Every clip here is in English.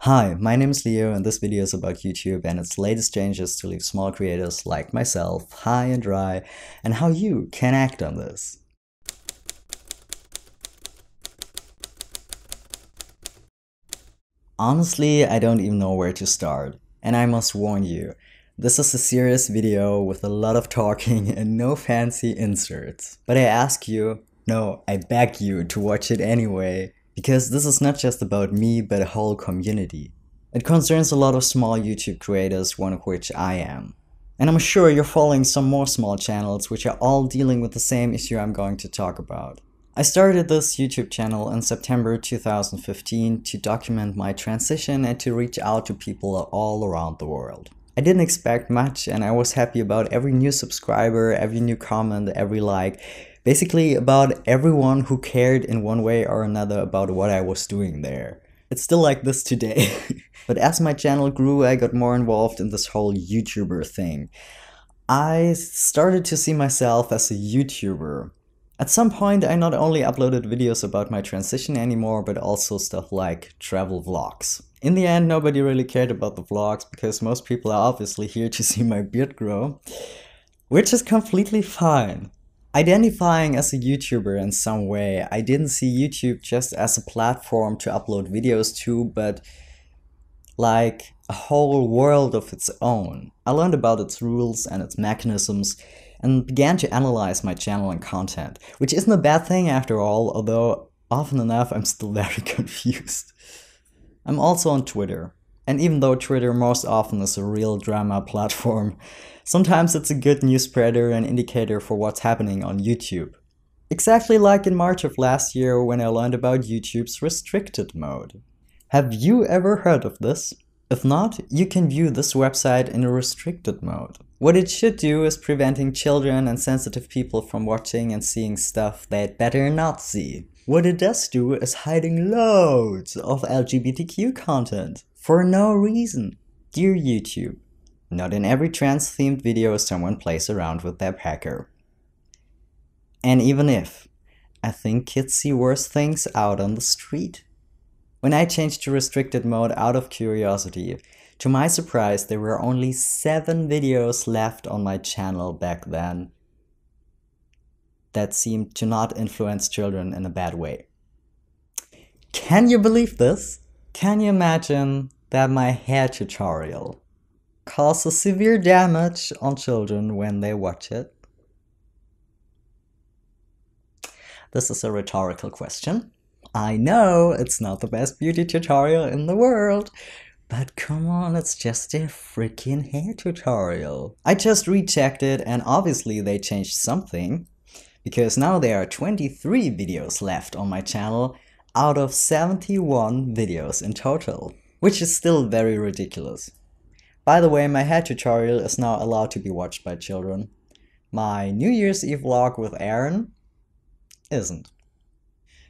Hi, my name is Leo and this video is about YouTube and its latest changes to leave small creators like myself high and dry and how you can act on this. Honestly, I don't even know where to start, and I must warn you, this is a serious video with a lot of talking and no fancy inserts. But I ask you, no, I beg you to watch it anyway. Because this is not just about me, but a whole community. It concerns a lot of small YouTube creators, one of which I am. And I'm sure you're following some more small channels which are all dealing with the same issue I'm going to talk about. I started this YouTube channel in September 2015 to document my transition and to reach out to people all around the world. I didn't expect much and I was happy about every new subscriber, every new comment, every like. Basically about everyone who cared in one way or another about what I was doing there. It's still like this today. But as my channel grew, I got more involved in this whole YouTuber thing. I started to see myself as a YouTuber. At some point, I not only uploaded videos about my transition anymore, but also stuff like travel vlogs. In the end, nobody really cared about the vlogs because most people are obviously here to see my beard grow, which is completely fine. Identifying as a YouTuber in some way, I didn't see YouTube just as a platform to upload videos to, but like a whole world of its own. I learned about its rules and its mechanisms and began to analyze my channel and content, which isn't a bad thing after all, although often enough I'm still very confused. I'm also on Twitter. And even though Twitter most often is a real drama platform, sometimes it's a good news spreader and indicator for what's happening on YouTube. Exactly like in March of last year when I learned about YouTube's restricted mode. Have you ever heard of this? If not, you can view this website in a restricted mode. What it should do is preventing children and sensitive people from watching and seeing stuff they'd better not see. What it does do is hiding loads of LGBTQ content. For no reason. Dear YouTube, not in every trans-themed video someone plays around with their pecker. And even if, I think kids see worse things out on the street. When I changed to restricted mode out of curiosity, to my surprise there were only 7 videos left on my channel back then that seemed to not influence children in a bad way. Can you believe this? Can you imagine that my hair tutorial causes severe damage on children when they watch it? This is a rhetorical question. I know it's not the best beauty tutorial in the world, but come on, it's just a freaking hair tutorial. I just rechecked it and obviously they changed something, because now there are 23 videos left on my channel out of 71 videos in total, which is still very ridiculous. By the way, my hair tutorial is now allowed to be watched by children. My New Year's Eve vlog with Aaron isn't.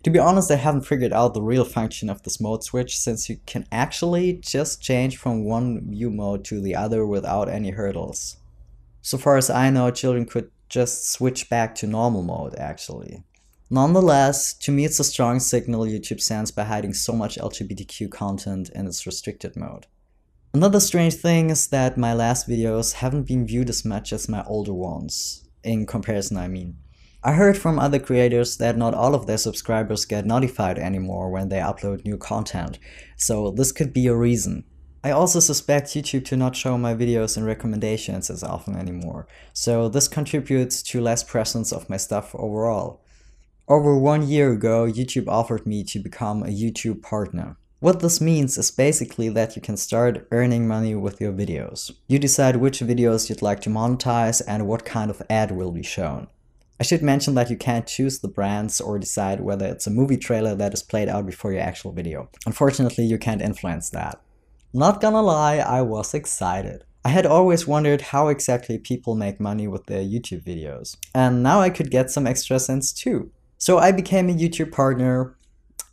To be honest, I haven't figured out the real function of this mode switch, since you can actually just change from one view mode to the other without any hurdles. So far as I know, children could just switch back to normal mode actually. Nonetheless, to me it's a strong signal YouTube sends by hiding so much LGBTQ content in its restricted mode. Another strange thing is that my last videos haven't been viewed as much as my older ones. In comparison, I mean. I heard from other creators that not all of their subscribers get notified anymore when they upload new content, so this could be a reason. I also suspect YouTube to not show my videos in recommendations as often anymore, so this contributes to less presence of my stuff overall. Over 1 year ago, YouTube offered me to become a YouTube partner. What this means is basically that you can start earning money with your videos. You decide which videos you'd like to monetize and what kind of ad will be shown. I should mention that you can't choose the brands or decide whether it's a movie trailer that is played out before your actual video. Unfortunately, you can't influence that. Not gonna lie, I was excited. I had always wondered how exactly people make money with their YouTube videos. And now I could get some extra cents too. So I became a YouTube partner,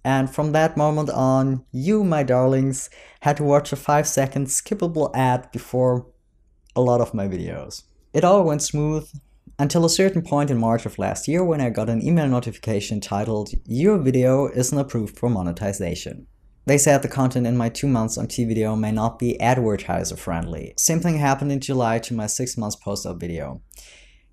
and from that moment on, you, my darlings, had to watch a 5-second skippable ad before a lot of my videos. It all went smooth until a certain point in March of last year when I got an email notification titled, "Your video isn't approved for monetization." They said the content in my 2 months on T video may not be advertiser friendly. Same thing happened in July to my 6 months post-up video.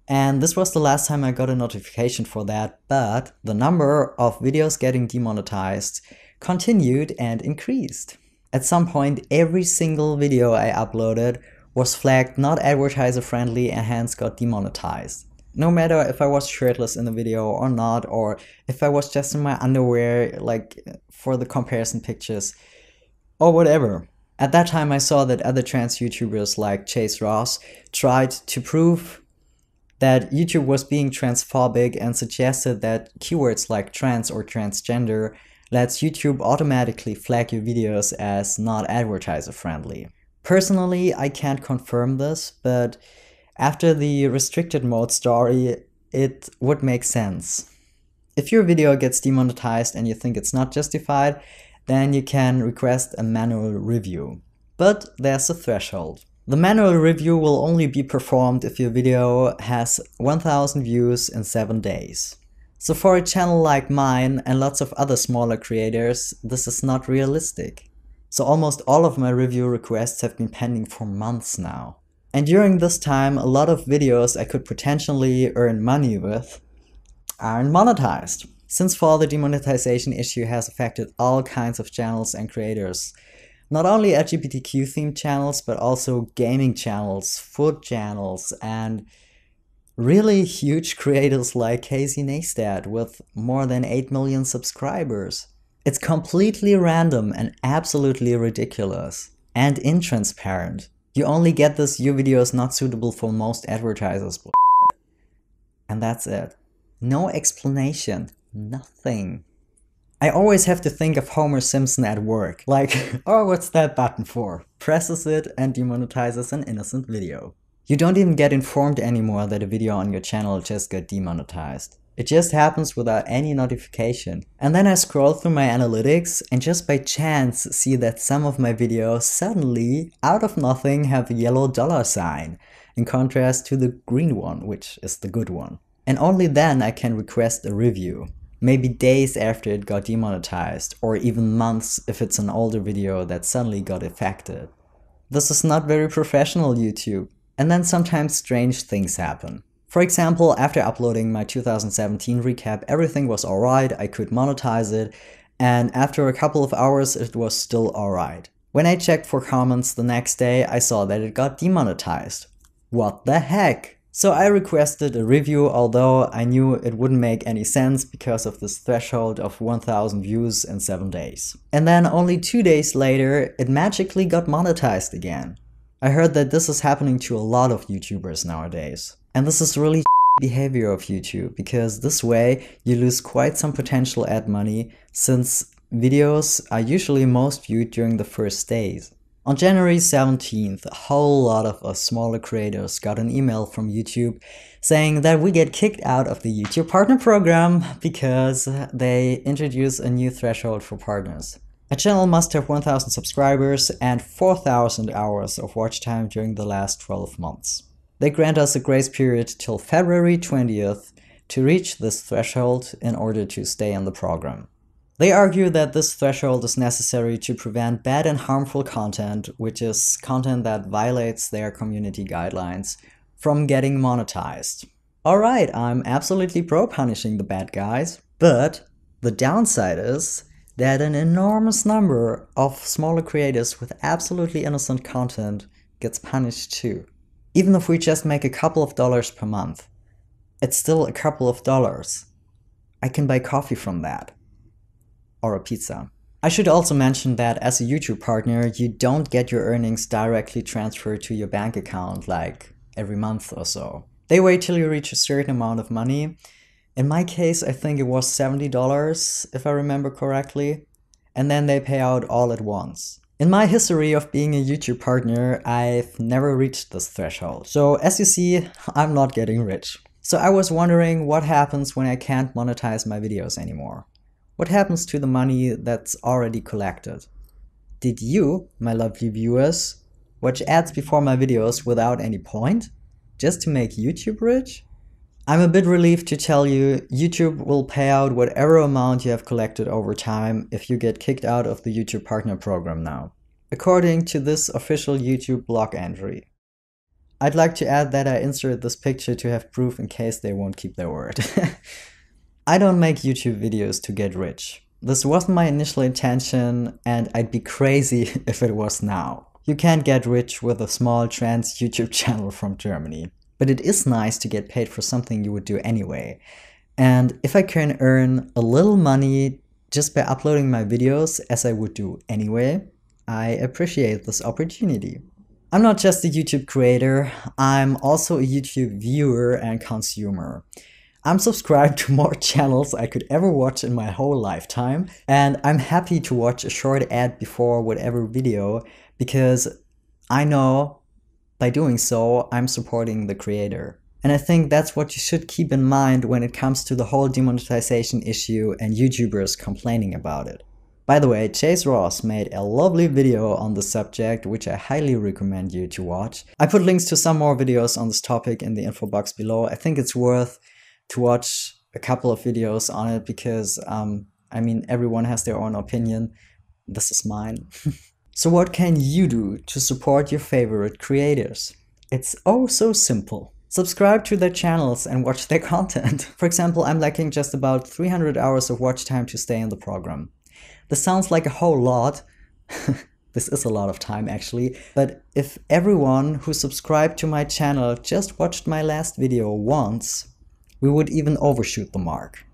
And this was the last time I got a notification for that, but the number of videos getting demonetized continued and increased. At some point, every single video I uploaded was flagged not advertiser friendly and hence got demonetized. No matter if I was shirtless in the video or not, or if I was just in my underwear, like for the comparison pictures, or whatever. At that time, I saw that other trans YouTubers like Chase Ross tried to prove that YouTube was being transphobic and suggested that keywords like trans or transgender lets YouTube automatically flag your videos as not advertiser friendly. Personally, I can't confirm this, but after the restricted mode story, it would make sense. If your video gets demonetized and you think it's not justified, then you can request a manual review. But there's a threshold. The manual review will only be performed if your video has 1000 views in 7 days. So for a channel like mine and lots of other smaller creators, this is not realistic. So almost all of my review requests have been pending for months now. And during this time, a lot of videos I could potentially earn money with aren't monetized. Since fall, the demonetization issue has affected all kinds of channels and creators. Not only LGBTQ themed channels, but also gaming channels, food channels, and really huge creators like Casey Neistat with more than 8 million subscribers. It's completely random and absolutely ridiculous and intransparent. You only get this "your video is not suitable for most advertisers" bullshit. And that's it. No explanation. Nothing. I always have to think of Homer Simpson at work. Like, oh, what's that button for? Presses it and demonetizes an innocent video. You don't even get informed anymore that a video on your channel just got demonetized. It just happens without any notification. And then I scroll through my analytics and just by chance see that some of my videos suddenly, out of nothing, have a yellow $sign, in contrast to the green one, which is the good one. And only then I can request a review. Maybe days after it got demonetized, or even months if it's an older video that suddenly got affected. This is not very professional, YouTube. And then sometimes strange things happen. For example, after uploading my 2017 recap, everything was alright, I could monetize it, and after a couple of hours it was still alright. When I checked for comments the next day, I saw that it got demonetized. What the heck? So I requested a review, although I knew it wouldn't make any sense because of this threshold of 1000 views in 7 days. And then only 2 days later, it magically got monetized again. I heard that this is happening to a lot of YouTubers nowadays. And this is really behavior of YouTube, because this way you lose quite some potential ad money, since videos are usually most viewed during the first days. On January 17th, a whole lot of us smaller creators got an email from YouTube saying that we get kicked out of the YouTube Partner Program because they introduced a new threshold for partners. A channel must have 1000 subscribers and 4000 hours of watch time during the last 12 months. They grant us a grace period till February 20th to reach this threshold in order to stay in the program. They argue that this threshold is necessary to prevent bad and harmful content, which is content that violates their community guidelines, from getting monetized. Alright, I'm absolutely pro punishing the bad guys, but the downside is that an enormous number of smaller creators with absolutely innocent content gets punished too. Even if we just make a couple of dollars per month, it's still a couple of dollars. I can buy coffee from that. Or a pizza. I should also mention that as a YouTube partner, you don't get your earnings directly transferred to your bank account like every month or so. They wait till you reach a certain amount of money. In my case, I think it was $70 if I remember correctly, and then they pay out all at once. In my history of being a YouTube partner, I've never reached this threshold. So as you see, I'm not getting rich. So I was wondering what happens when I can't monetize my videos anymore. What happens to the money that's already collected? Did you, my lovely viewers, watch ads before my videos without any point? Just to make YouTube rich? I'm a bit relieved to tell you, YouTube will pay out whatever amount you have collected over time if you get kicked out of the YouTube Partner Program now, according to this official YouTube blog entry. I'd like to add that I inserted this picture to have proof in case they won't keep their word. I don't make YouTube videos to get rich. This wasn't my initial intention, and I'd be crazy if it was now. You can't get rich with a small trans YouTube channel from Germany. But it is nice to get paid for something you would do anyway. And if I can earn a little money just by uploading my videos as I would do anyway, I appreciate this opportunity. I'm not just a YouTube creator, I'm also a YouTube viewer and consumer. I'm subscribed to more channels I could ever watch in my whole lifetime, and I'm happy to watch a short ad before whatever video because I know by doing so, I'm supporting the creator. And I think that's what you should keep in mind when it comes to the whole demonetization issue and YouTubers complaining about it. By the way, Chase Ross made a lovely video on the subject, which I highly recommend you to watch. I put links to some more videos on this topic in the info box below. I think it's worth to watch a couple of videos on it because, I mean, everyone has their own opinion. This is mine. So what can you do to support your favorite creators? It's oh so simple. Subscribe to their channels and watch their content. For example, I'm lacking just about 300 hours of watch time to stay in the program. This sounds like a whole lot. This is a lot of time actually, but if everyone who subscribed to my channel just watched my last video once, we would even overshoot the mark.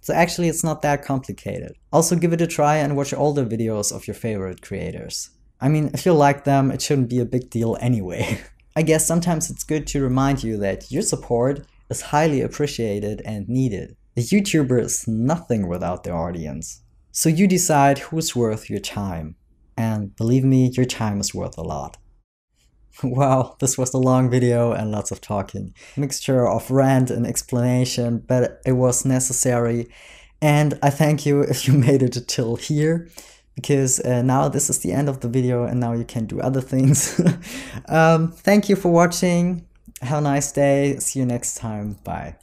So actually it's not that complicated. Also give it a try and watch older videos of your favorite creators. I mean, if you like them, it shouldn't be a big deal anyway. I guess sometimes it's good to remind you that your support is highly appreciated and needed. A YouTuber is nothing without their audience. So you decide who's worth your time. And believe me, your time is worth a lot. Wow, this was a long video and lots of talking. Mixture of rant and explanation, but it was necessary. And I thank you if you made it till here, because now this is the end of the video and now you can do other things. Thank you for watching. Have a nice day. See you next time. Bye.